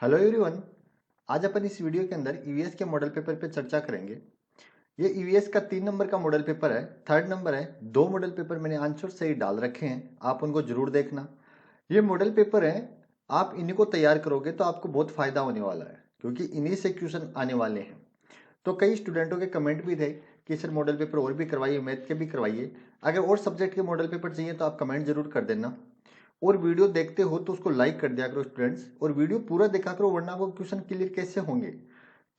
Hello everyone. आज अपन इस video के अंदर ईवीएस के मॉडल पेपर पे चर्चा करेंगे। ये ईवीएस का 3 नंबर का मॉडल पेपर है, थर्ड नंबर है। 2 मॉडल पेपर मैंने आंसर से ही डाल रखे हैं, आप उनको जरूर देखना। ये मॉडल पेपर है, आप इन्हीं को तैयार करोगे तो आपको बहुत फायदा होने वाला है, क्योंकि इन्हीं से क्वेश्चन आने वाले हैं। तो कई स्टूडेंटों के कमेंट भी थे कि सर मॉडल पेपर और भी करवाइए, मैथ के भी करवाइए। अगर और सब्जेक्ट के मॉडल पेपर चाहिए तो आप कमेंट जरूर कर देना। और वीडियो देखते हो तो उसको लाइक कर दिया करो स्टूडेंट्स, और वीडियो पूरा देखा करो, वरना आपको क्वेश्चन क्लियर कैसे होंगे।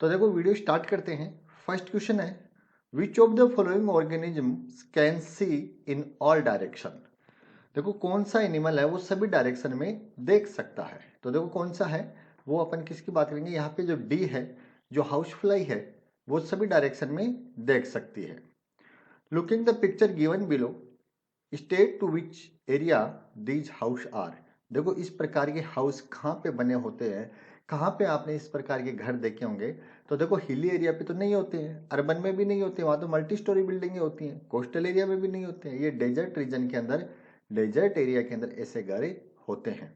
तो देखो वीडियो स्टार्ट करते हैं। फर्स्ट क्वेश्चन है, which of the following organisms can see in all direction. देखो कौन सा एनिमल है वो सभी डायरेक्शन में देख सकता है। तो देखो कौन सा है, वो अपन किसकी बात करेंगे। यहाँ पे जो डी है, जो हाउस फ्लाई है, वो सभी डायरेक्शन में देख सकती है। Looking the picture given below, state to which area these house are. देखो इस प्रकार के हाउस कहाँ पे बने होते हैं, कहाँ पे आपने इस प्रकार के घर देखे होंगे। तो देखो हिली एरिया पे तो नहीं होते हैं, अर्बन में भी नहीं होते, वहां तो मल्टी स्टोरी बिल्डिंगें होती हैं, कोस्टल एरिया में भी नहीं होते हैं। ये डेजर्ट रीजन के अंदर, डेजर्ट एरिया के अंदर ऐसे घर होते हैं।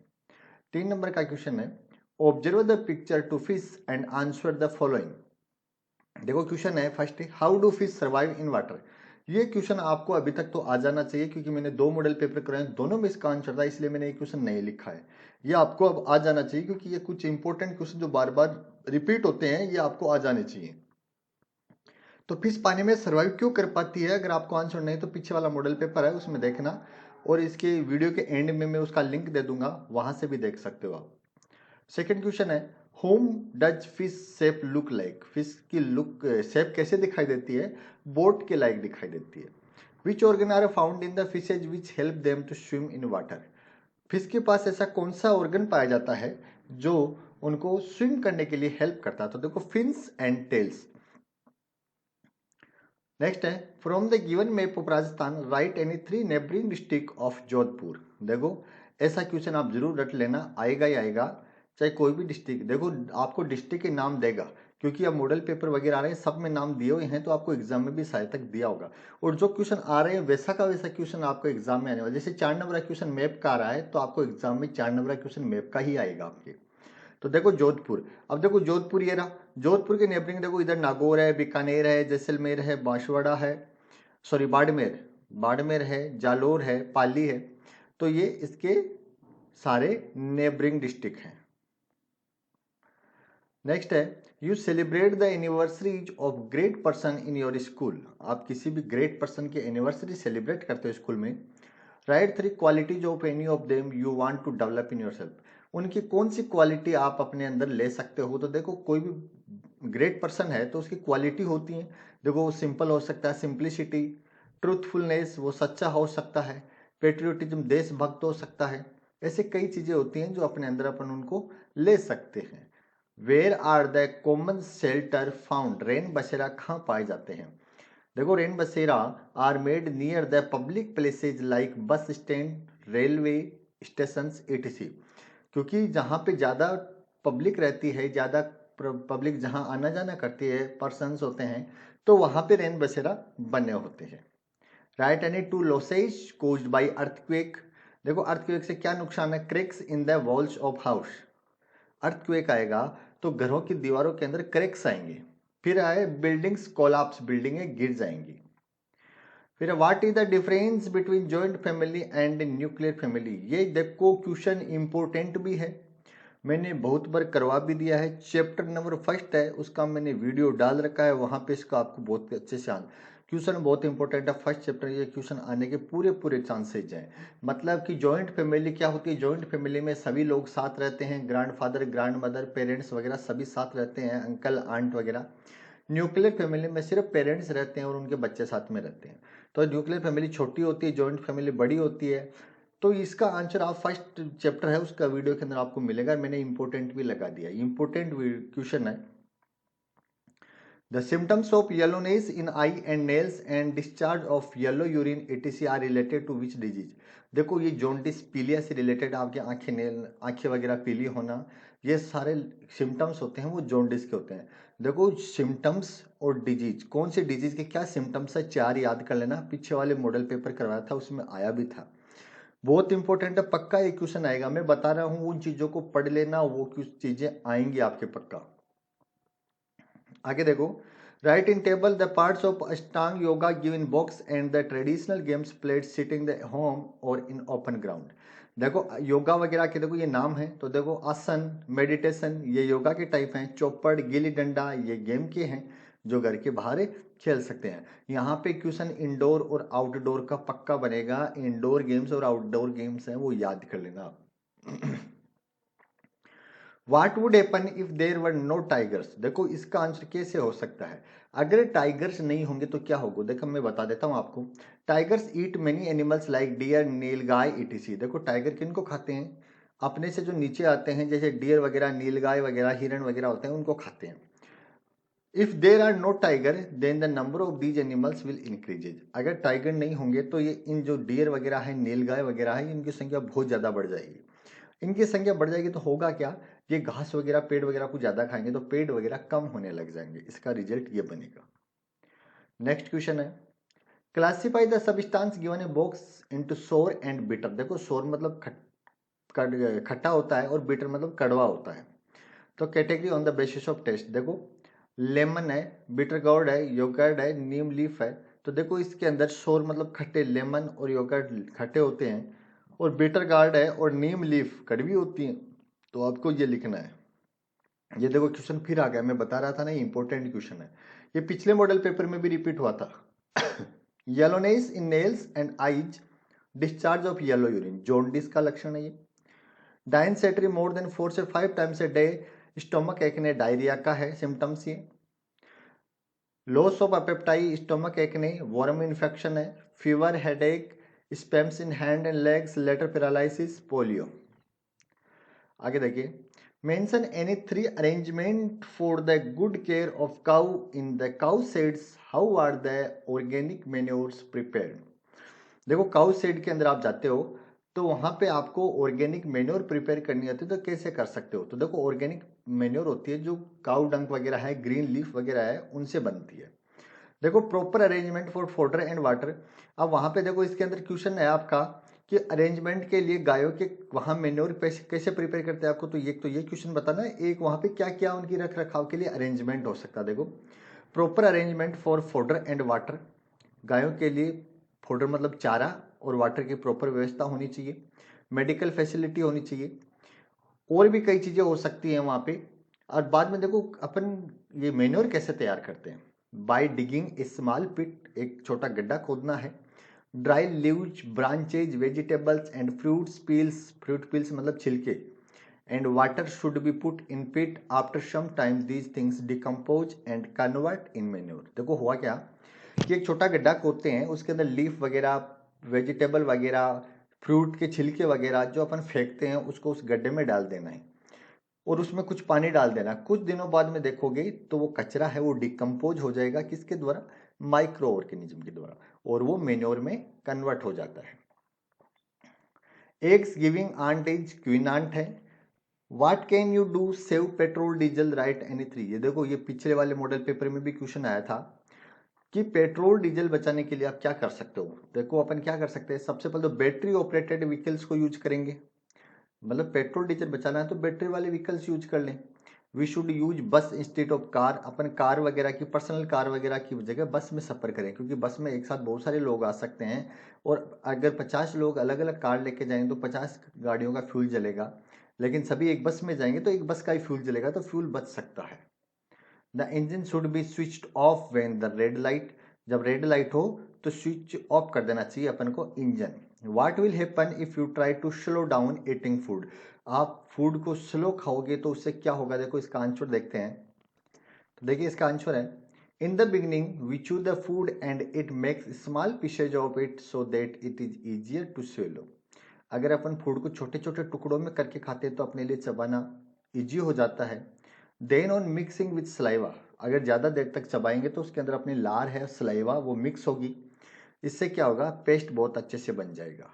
3 नंबर का क्वेश्चन है, observe the picture to fish and answer the following. देखो क्वेश्चन है first, how do fish survive in water. ये क्वेश्चन आपको अभी तक तो आ जाना चाहिए, क्योंकि मैंने 2 मॉडल पेपर कराए, दोनों में इसका आंसर था, इसलिए मैंने ये क्वेश्चन नहीं लिखा है। ये आपको अब आ जाना चाहिए, क्योंकि ये कुछ इंपॉर्टेंट क्वेश्चन जो बार बार रिपीट होते हैं, ये आपको आ जाने चाहिए। तो फिश पानी में सर्वाइव क्यों कर पाती है, अगर आपको आंसर नहीं तो पीछे वाला मॉडल पेपर है उसमें देखना, और इसके वीडियो के एंड में मैं उसका लिंक दे दूंगा, वहां से भी देख सकते हो आप। सेकेंड क्वेश्चन है, home does fish shape look like. Fish की लुक शेप कैसे दिखाई देती है, बोट के लाइक दिखाई देती है। Which organ are found in the fishes which help them to swim in water. Fish के पास ऐसा कौन सा ऑर्गन पाया जाता है जो उनको स्विम करने के लिए हेल्प करता है। तो देखो फिन्स एंड टेल्स। नेक्स्ट है, from the given map of Rajasthan right any 3 neighbouring district of Jodhpur. देखो ऐसा क्वेश्चन आप जरूर रट लेना, आएगा ही आएगा, चाहे कोई भी डिस्ट्रिक्ट। देखो आपको डिस्ट्रिक्ट के नाम देगा, क्योंकि अब मॉडल पेपर वगैरह आ रहे हैं, सब में नाम दिए हुए हैं, तो आपको एग्जाम में भी शायद तक दिया होगा। और जो क्वेश्चन आ रहे हैं वैसा का वैसा क्वेश्चन आपको एग्जाम में आने वाला। जैसे 4 नंबर का क्वेश्चन मैप का आ रहा है, तो आपको एग्जाम में 4 नंबर का क्वेश्चन मैप का ही आएगा आपके। तो देखो जोधपुर, अब देखो जोधपुर ये रहा, जोधपुर के नेबरिंग देखो, इधर नागौर है, बीकानेर है, जैसलमेर है, बांसवाड़ा है, सॉरी बाड़मेर, बाड़मेर है, जालोर है, पाली है। तो ये इसके सारे नेबरिंग डिस्ट्रिक्ट हैं। नेक्स्ट है, you celebrate the anniversaries of great person in your school. आप किसी भी ग्रेट पर्सन की एनिवर्सरी सेलिब्रेट करते हो स्कूल में। Write 3 qualities of any of them you want to develop in yourself. उनकी कौन सी क्वालिटी आप अपने अंदर ले सकते हो। तो देखो कोई भी ग्रेट पर्सन है तो उसकी क्वालिटी होती है। देखो वो सिंपल हो सकता है, सिंप्लिसिटी, ट्रूथफुलनेस, वो सच्चा हो सकता है, पेट्रियोटिज्म, देशभक्त हो सकता है। ऐसे कई चीजें होती हैं जो अपने अंदर अपन उनको ले सकते हैं। Where are the common shelter found. रेन बसेरा कहाँ पाए जाते हैं। देखो रेन बसेरा are made near the public places like bus stand, railway station etc। क्योंकि जहाँ पे ज़्यादा पब्लिक रहती है, ज़्यादा पब्लिक जहाँ आना जाना करती है, पर्सनस होते हैं, तो वहाँ पे रेन बसेरा बने होते हैं। Right any 2 losses caused by earthquake. देखो अर्थक्वेक से क्या नुकसान है, cracks in the walls of house. Earthquake आएगा तो घरों की दीवारों के अंदर क्रैक्स आएंगे। फिर आए बिल्डिंग्स कोलैप्स, बिल्डिंगें गिर जाएंगी। फिर what is the difference between joint family and nuclear family. ये देखो क्वेश्चन इंपोर्टेंट भी है, मैंने बहुत बार करवा भी दिया है। चैप्टर नंबर फर्स्ट है, उसका मैंने वीडियो डाल रखा है, वहां पे इसका आपको बहुत अच्छे से क्वेश्चन बहुत इंपॉर्टेंट है फर्स्ट चैप्टर। ये क्वेश्चन आने के पूरे पूरे चांसेज हैं। मतलब कि जॉइंट फैमिली क्या होती है, जॉइंट फैमिली में सभी लोग साथ रहते हैं, grand father, grand mother, parents वगैरह सभी साथ रहते हैं, अंकल आंट वगैरह। न्यूक्लियर फैमिली में सिर्फ पेरेंट्स रहते हैं और उनके बच्चे साथ में रहते हैं। तो न्यूक्लियर फैमिली छोटी होती है, जॉइंट फैमिली बड़ी होती है। तो इसका आंसर आप फर्स्ट चैप्टर है उसका वीडियो के अंदर आपको मिलेगा, मैंने इंपोर्टेंट भी लगा दिया। इंपोर्टेंट क्वेश्चन है, the symptoms of yellowness in eye and nails and discharge of yellow urine etc are related to which disease. देखो ये जॉन्डिस, पीलिया से रिलेटेड, आपके आंखें, नेल, आंखें वगैरह पीली होना, ये सारे सिम्टम्स होते हैं वो जॉन्डिस के होते हैं। देखो सिम्टम्स और डिजीज, कौन सी डिजीज के क्या सिम्टम्स है 4 याद कर लेना, पीछे वाले मॉडल पेपर करवाया था उसमें आया भी था। बहुत इंपॉर्टेंट है, पक्का ये क्वेश्चन आएगा। मैं बता रहा हूं उन चीजों को पढ़ लेना, वो कुछ चीजें आएंगी आपके पक्का। आगे देखो, right in table the parts of Ashtanga yoga give in box and the traditional games played sitting the home or in open ground. देखो योगा वगैरह के देखो ये नाम है, तो देखो आसन, मेडिटेशन ये योगा के टाइप हैं, चौपड़, गिल्ली डंडा ये गेम के हैं जो घर के बाहर खेल सकते हैं। यहाँ पे क्वेश्चन इंडोर और आउटडोर का पक्का बनेगा, इंडोर गेम्स और आउटडोर गेम्स हैं वो याद कर लेना आप। What would happen if there were no tigers? देखो इसका आंसर कैसे हो सकता है, अगर टाइगर्स नहीं होंगे तो क्या होगा। देखो मैं बता देता हूं आपको, टाइगर्स ईट मेनी एनिमल्स लाइक डियर, नीलगाय इटीसी। देखो टाइगर किनको खाते हैं, अपने से जो नीचे आते हैं जैसे डियर वगैरह, नीलगाय वगैरह, हिरण वगैरह होते हैं उनको खाते हैं। If there are no tiger then the number of these animals will increases. अगर टाइगर नहीं होंगे तो ये इन जो डियर वगैरह है, नीलगाय वगैरह है, इनकी संख्या बहुत ज्यादा बढ़ जाएगी। इनकी संख्या बढ़ जाएगी तो होगा क्या, ये घास वगैरह पेड़ वगैरह को ज्यादा खाएंगे तो पेड़ वगैरह कम होने लग जाएंगे, इसका रिजल्ट ये बनेगा। नेक्स्ट क्वेश्चन है, classify the substance given a box into सोर एंड बिटर। देखो सोर मतलब खट्टा होता है और बिटर मतलब कड़वा होता है। तो category on the basis of taste, देखो लेमन है, बिटर गॉर्ड है, योगर्ट है, नीम लीफ है। तो देखो इसके अंदर सोर मतलब खट्टे, लेमन और योगर्ट खट्टे होते हैं, और बिटर गार्ड है और नीम लीफ कड़वी होती है। तो आपको ये लिखना है। ये देखो क्वेश्चन फिर आ गया, मैं बता रहा था ना ये इंपॉर्टेंट क्वेश्चन है, ये पिछले मॉडल पेपर में भी रिपीट हुआ था। Yellowness in nails and eyes, discharge of yellow urine, jaundice का लक्षण है ये। डायसेंट्री मोर देन 4 से 5 times a day, stomach acne, diarrhoea का है सिम्टम्स ये। Loss of appetite, stomach acne, worm infection है, fever, headache, spasms in hand and legs, later paralysis, polio. आगे देखिए, mention any 3 arrangement for the good care of cow in the cow sheds, how are the organic manures prepared. देखो cow shed के अंदर आप जाते हो तो वहां पे आपको ऑर्गेनिक मेन्योर प्रिपेयर करनी होती है, तो कैसे कर सकते हो। तो देखो ऑर्गेनिक मेन्योर होती है जो काउ डंक वगैरह है, ग्रीन लीफ वगैरह है, उनसे बनती है। देखो proper arrangement for fodder and water. अब वहां पे देखो इसके अंदर क्वेश्चन है आपका कि अरेंजमेंट के लिए गायों के वहां मेन्योर कैसे प्रिपेयर करते हैं आपको, तो ये क्वेश्चन बताना है। एक वहां पे क्या क्या उनकी रख रखाव के लिए अरेंजमेंट हो सकता है। देखो proper arrangement for fodder and water, गायों के लिए फॉडर मतलब चारा और वाटर की प्रॉपर व्यवस्था होनी चाहिए, मेडिकल फैसिलिटी होनी चाहिए, और भी कई चीजें हो सकती हैं वहां पे। और बाद में देखो अपन ये मेन्योर कैसे तैयार करते हैं, by digging a small pit, एक छोटा गड्ढा खोदना है। Dry leaves, branches, vegetables and fruits peels, fruit peels मतलब छिलके, and water should be put in pit after some time these things decompose and convert in manure. देखो हुआ क्या कि एक छोटा गड्ढा खोदते हैं, उसके अंदर लीफ वगैरह, वेजिटेबल वगैरह, फ्रूट के छिलके वगैरह जो अपन फेंकते हैं उसको उस गड्ढे में डाल देना है, और उसमें कुछ पानी डाल देना। कुछ दिनों बाद में देखोगे तो वो कचरा है वो डिकम्पोज हो जाएगा, किसके द्वारा, माइक्रो ऑर्गेनिज्म के द्वारा, और वो मेन्योर में कन्वर्ट हो जाता है। Eggs giving ant is queen ant है। What can you do save petrol diesel, right any 3। ये देखो ये पिछले वाले मॉडल पेपर में भी क्वेश्चन आया था कि पेट्रोल डीजल बचाने के लिए आप क्या कर सकते हो। देखो अपन क्या कर सकते हैं, सबसे पहले तो बैटरी ऑपरेटेड व्हीकल्स को यूज करेंगे, मतलब पेट्रोल डीजल बचाना है तो बैटरी वाले व्हीकल्स यूज कर लें। वी शुड यूज बस instead of car, upon car वगैरह की, पर्सनल कार वगैरह की जगह बस में सफर करें, क्योंकि बस में एक साथ बहुत सारे लोग आ सकते हैं, और अगर 50 लोग अलग अलग कार लेके जाएंगे तो 50 गाड़ियों का फ्यूल जलेगा, लेकिन सभी एक बस में जाएंगे तो एक बस का ही फ्यूल जलेगा, तो फ्यूल बच सकता है। The engine should be switched off when the red light, जब रेड लाइट हो तो स्विच ऑफ कर देना चाहिए अपन को engine. What will happen if you try to slow down eating food, आप फूड को स्लो खाओगे तो उससे क्या होगा। देखो इसका आंसर देखते हैं, तो देखिए इसका आंसर है, in the beginning we chew the food and it makes small pieces of it so that it is easier to swallow. अगर अपन फूड को छोटे छोटे टुकड़ों में करके खाते हैं तो अपने लिए चबाना इजी हो जाता है। Then on mixing with saliva, अगर ज़्यादा देर तक चबाएंगे तो उसके अंदर अपनी लार है सलाइवा वो मिक्स होगी, इससे क्या होगा, पेस्ट बहुत अच्छे से बन जाएगा।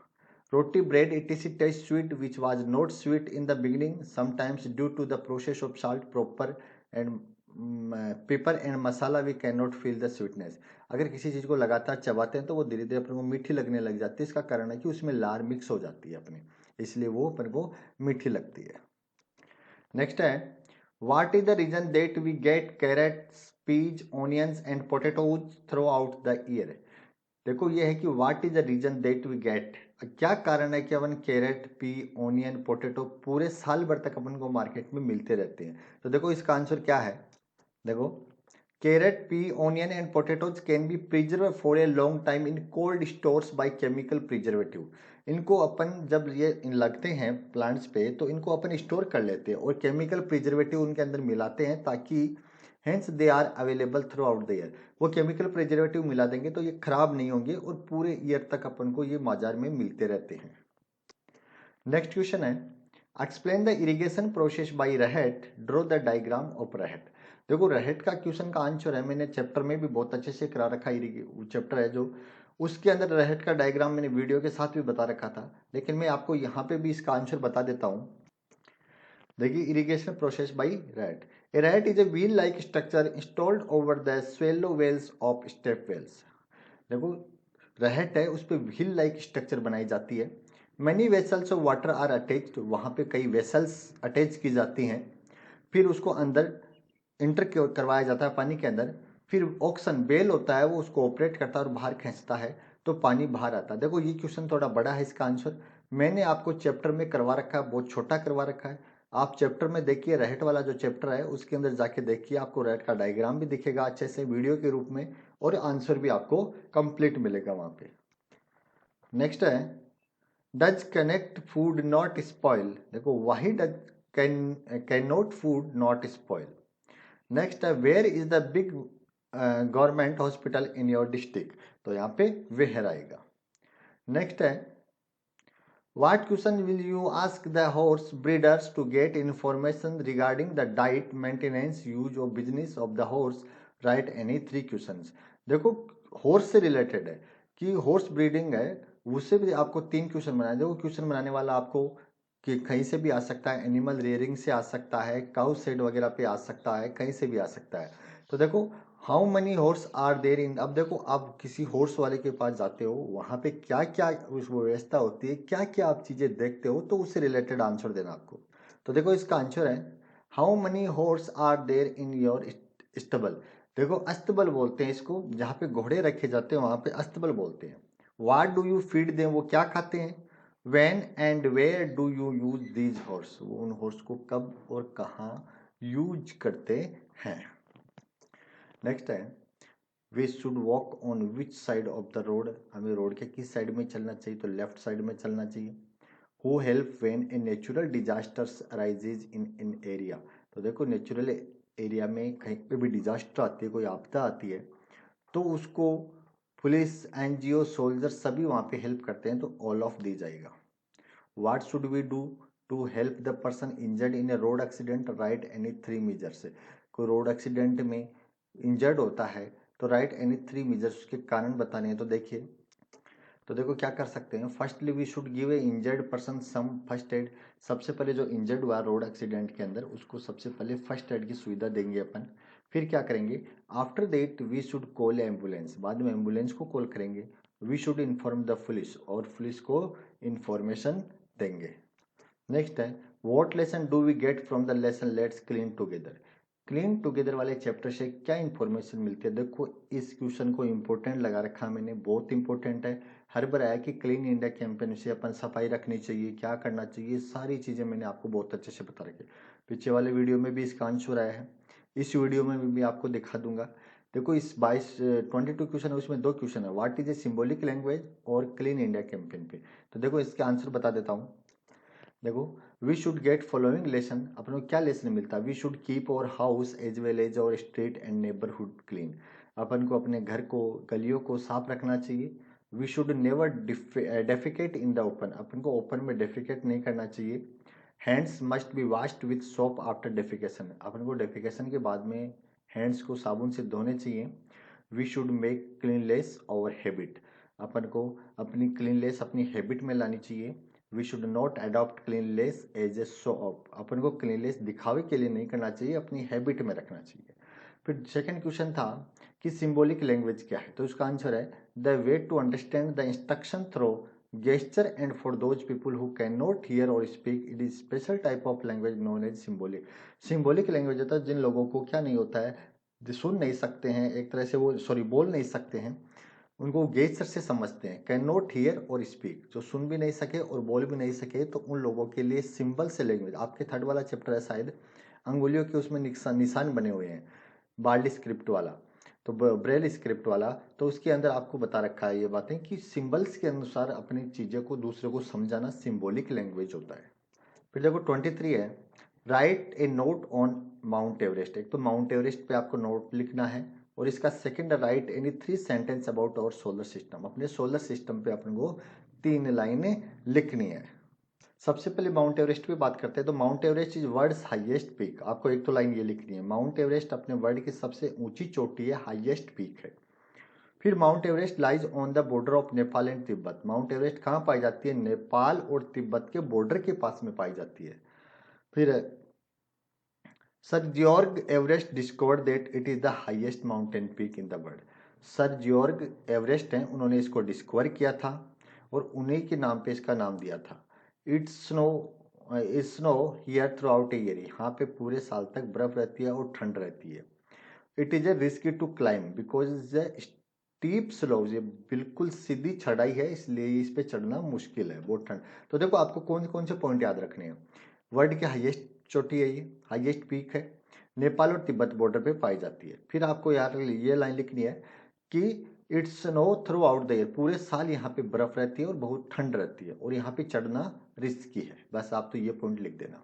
Roti, bread etc taste sweet which was not sweet in the beginning sometimes due to the process of salt proper and pepper and masala we can not feel the sweetness. अगर किसी चीज़ को लगातार चबाते हैं तो वो धीरे धीरे अपन को मीठी लगने लग जाती है। इसका कारण है कि उसमें लार मिक्स हो जाती है अपने, इसलिए वो अपन को मीठी लगती है। नेक्स्ट है, what is the reason that we get carrots, peas, onions and potatoes throughout the year. देखो ये है कि what is the reason that we get, क्या कारण है कि अपन कैरेट, पी, ऑनियन, पोटैटो पूरे साल भर तक अपन को मार्केट में मिलते रहते हैं। तो देखो इसका आंसर क्या है, देखो carrot, pea, onion and potatoes can be preserve for a long time in cold stores by chemical preservative. इनको अपन जब ये लगते हैं प्लांट्स पे तो इनको अपन स्टोर कर लेते हैं और केमिकल प्रिजर्वेटिव उनके अंदर मिलाते हैं ताकि hence they are available throughout the year. वो केमिकल प्रिजर्वेटिव मिला देंगे तो ये खराब नहीं होंगे और पूरे ईयर तक अपन को ये बाजार में मिलते रहते हैं। नेक्स्ट क्वेश्चन है, explain the irrigation process by rahat, draw the diagram of rahat. देखो रहेट का क्वेश्चन का आंसर है, मैंने चैप्टर में भी बहुत अच्छे से करा रखा है, चैप्टर है जो उसके अंदर रहेट का डायग्राम मैंने वीडियो के साथ भी बता रखा था, लेकिन मैं आपको यहाँ पे भी इसका आंसर बता देता हूँ। देखिए irrigation process by rahat, a rahat is a wheel like structure installed over the shallow wells of step wells. देखो रहेट है उस पर व्हील लाइक स्ट्रक्चर बनाई जाती है। Many vessels of water are attached, वहाँ पे कई वेसल्स अटैच की जाती हैं, फिर उसको अंदर इंटर करवाया जाता है पानी के अंदर, फिर ऑक्सन बेल होता है वो उसको ऑपरेट करता है और बाहर खींचता है तो पानी बाहर आता है। देखो ये क्वेश्चन थोड़ा बड़ा है, इसका आंसर मैंने आपको चैप्टर में करवा रखा है, बहुत छोटा करवा रखा है। आप चैप्टर में देखिए, रहेट वाला जो चैप्टर है उसके अंदर जाके देखिए, आपको रहेट का डायग्राम भी दिखेगा अच्छे से वीडियो के रूप में और आंसर भी आपको कंप्लीट मिलेगा वहां पे। नेक्स्ट है, does canned food not spoil. देखो वाही does can not food not spoil. Next है, where is the big government hospital in your district, तो यहाँ पे वेयर आएगा। नेक्स्ट है, what question will you ask the horse breeders to get information regarding the diet, maintenance, use of business of the horse, right any 3 questions. देखो horse से related है कि horse breeding है, उससे भी आपको 3 क्वेश्चन बनाए। देखो क्वेश्चन बनाने वाला आपको कि कहीं से भी आ सकता है, एनिमल रियरिंग से आ सकता है, काउ शेड वगैरह पे आ सकता है, कहीं से भी आ सकता है। तो देखो how many horse are there in, अब देखो आप किसी हॉर्स वाले के पास जाते हो वहां पे क्या क्या उस व्यवस्था होती है, क्या क्या आप चीजें देखते हो, तो उससे रिलेटेड आंसर देना आपको। तो देखो इसका आंसर है, how many horse are there in your stable. देखो अस्तबल बोलते हैं इसको, जहाँ पे घोड़े रखे जाते हैं वहां पे अस्तबल बोलते हैं। What do you feed them, वो क्या खाते हैं। When and where do you use these horse, वो उन हॉर्स को कब और कहाँ यूज करते हैं। नेक्स्ट है, we should walk on which side of the road, हमें रोड के किस साइड में चलना चाहिए, तो लेफ्ट साइड में चलना चाहिए। Who help when a natural disasters arises in in area, तो देखो नेचुरल एरिया में कहीं पे भी डिजास्टर आती है, कोई आपदा आती है तो उसको पुलिस, एनजीओ, सोल्जर सभी वहाँ पे हेल्प करते हैं, तो ऑल ऑफ दी जाएगा। What should we do to help the person injured in a road accident, write any 3 measures. कोई रोड एक्सीडेंट में इंजर्ड होता है तो राइट एनी 3 मेजर्स, उसके कारण बताने हैं। तो देखिए, तो देखो क्या कर सकते हैं, firstly we should give a injured person some first aid. सबसे पहले जो इंजर्ड हुआ रोड एक्सीडेंट के अंदर उसको सबसे पहले फर्स्ट एड की सुविधा देंगे अपन। फिर क्या करेंगे, after that we should call ambulance, बाद में एम्बुलेंस को कॉल करेंगे। We should inform the police, और पुलिस को इंफॉर्मेशन देंगे। नेक्स्ट है, what lesson do we get from the lesson let's clean together. Clean together वाले चैप्टर से क्या इंफॉर्मेशन मिलती है। देखो इस क्वेश्चन को इंपॉर्टेंट लगा रखा मैंने, बहुत इंपॉर्टेंट है। हर बार आया कि क्लीन इंडिया कैंपेन से अपन सफाई रखनी चाहिए, क्या करना चाहिए, सारी चीजें मैंने आपको बहुत अच्छे से बता रखी। पीछे वाले वीडियो में भी इसका आंसर आया है, इस वीडियो में भी आपको दिखा दूंगा। देखो इस 22 क्वेश्चन है, उसमें 2 क्वेश्चन है, what is a symbolic language और क्लीन इंडिया कैंपेन पे। तो देखो इसके आंसर बता देता हूँ। देखो we should get following lesson, अपन को क्या लेसन मिलता है, we should keep our house as well as our street and neighbourhood clean. अपन को अपने घर को, गलियों को साफ रखना चाहिए। We should never defecate in the open, अपन को ओपन में डेफिकेट नहीं करना चाहिए। Hands must be washed with soap after defecation, अपन को डेफिकेशन के बाद में हैंड्स को साबुन से धोने चाहिए। We should make cleanliness our habit, अपन को अपनी क्लीनलेस अपनी हैबिट में लानी चाहिए। We should not adopt cleanliness as a show off, अपन को क्लीनलेस दिखावे के लिए नहीं करना चाहिए, अपनी हैबिट में रखना चाहिए। फिर सेकंड क्वेश्चन था कि सिंबॉलिक लैंग्वेज क्या है, तो इसका आंसर है the way to understand the instruction through gesture and for those people who cannot hear or speak it is special type of language known as symbolic language होता है जिन लोगों को क्या नहीं होता है, जो सुन नहीं सकते हैं, एक तरह से वो बोल नहीं सकते हैं, उनको गेस्चर से समझते हैं। कैन नॉट हियर और स्पीक, जो सुन भी नहीं सके और बोल भी नहीं सके, तो उन लोगों के लिए सिंबल से लैंग्वेज, आपके थर्ड वाला चैप्टर है शायद, अंगुलियों के उसमें निशान बने हुए हैं, बार्ली स्क्रिप्ट वाला, तो ब्रेल स्क्रिप्ट वाला, तो उसके अंदर आपको बता रखा है ये बातें कि सिंबल्स के अनुसार अपनी चीज़ें को दूसरे को समझाना सिंबॉलिक लैंग्वेज होता है। फिर देखो 23 है, right A note on mount Everest. एक तो माउंट एवरेस्ट पे आपको नोट लिखना है, और इसका second, write any 3 sentence about our solar system. अपने सोलर सिस्टम पे अपन को 3 लाइनें लिखनी है। सबसे पहले माउंट एवरेस्ट पे बात करते हैं, तो Mount Everest is world's highest peak. आपको एक तो लाइन ये लिखनी है, माउंट एवरेस्ट अपने वर्ल्ड की सबसे ऊंची चोटी है, हाईएस्ट पीक है। फिर mount Everest lies on the border of Nepal and Tibet. Mount Everest कहाँ पाई जाती है? नेपाल और तिब्बत के बॉर्डर के पास में पाई जाती है। फिर sir George Everest discovered that it is the highest mountain peak in the world. Sir George Everest हैं, उन्होंने इसको डिस्कवर किया था और उन्हीं के नाम पे इसका नाम दिया था। It's snow here through out a year. यहाँ पे पूरे साल तक बर्फ रहती है और ठंड रहती है। It is a risky to climb because is a steep slope. ये बिल्कुल सीधी चढ़ाई है, इसलिए इस पे चढ़ना मुश्किल है, बहुत ठंड। तो देखो आपको कौन कौन से पॉइंट याद रखने हैं। वर्ल्ड की हाईएस्ट चोटी है, ये हाईएस्ट पीक है, नेपाल और तिब्बत बॉर्डर पे पाई जाती है। फिर आपको यार ये लाइन लिखनी है कि it's snow through out the year. पूरे साल यहाँ पे बर्फ रहती है और बहुत ठंड रहती है, और यहाँ पे चढ़ना रिस्की है। बस आप तो ये पॉइंट लिख देना।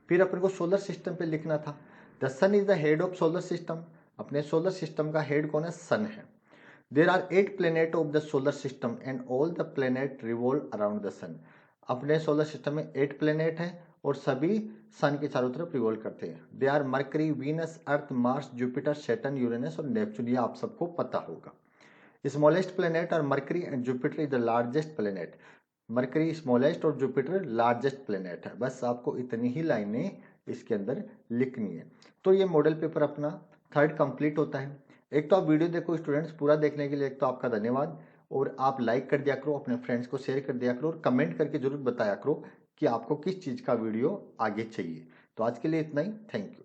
फिर अपन को सोलर सिस्टम पे लिखना था, the sun is the head of solar system. अपने सोलर सिस्टम का हेड कौन है? सन है। There are 8 planet of the solar system and all the planet revolve around the sun. अपने सोलर सिस्टम में 8 प्लेनेट हैं और सभी सन के चारों तरफ रिवॉल्व करते हैं। They are Mercury, Venus, Earth, Mars, Jupiter, Saturn, Uranus और नेपच्यून। ये आप सबको पता होगा। स्मॉलेस्ट प्लेनेट और Mercury and Jupiter is the largest planet. Mercury smallest और जुपिटर लार्जेस्ट प्लेनेट है। बस आपको इतनी ही लाइनें इसके अंदर लिखनी है। तो ये मॉडल पेपर अपना थर्ड कंप्लीट होता है। एक तो आप वीडियो देखो स्टूडेंट्स, पूरा देखने के लिए एक तो आपका धन्यवाद, और आप लाइक कर दिया करो, अपने फ्रेंड्स को शेयर कर दिया करो, और कमेंट करके जरूर बताया करो कि आपको किस चीज़ का वीडियो आगे चाहिए। तो आज के लिए इतना ही, थैंक यू।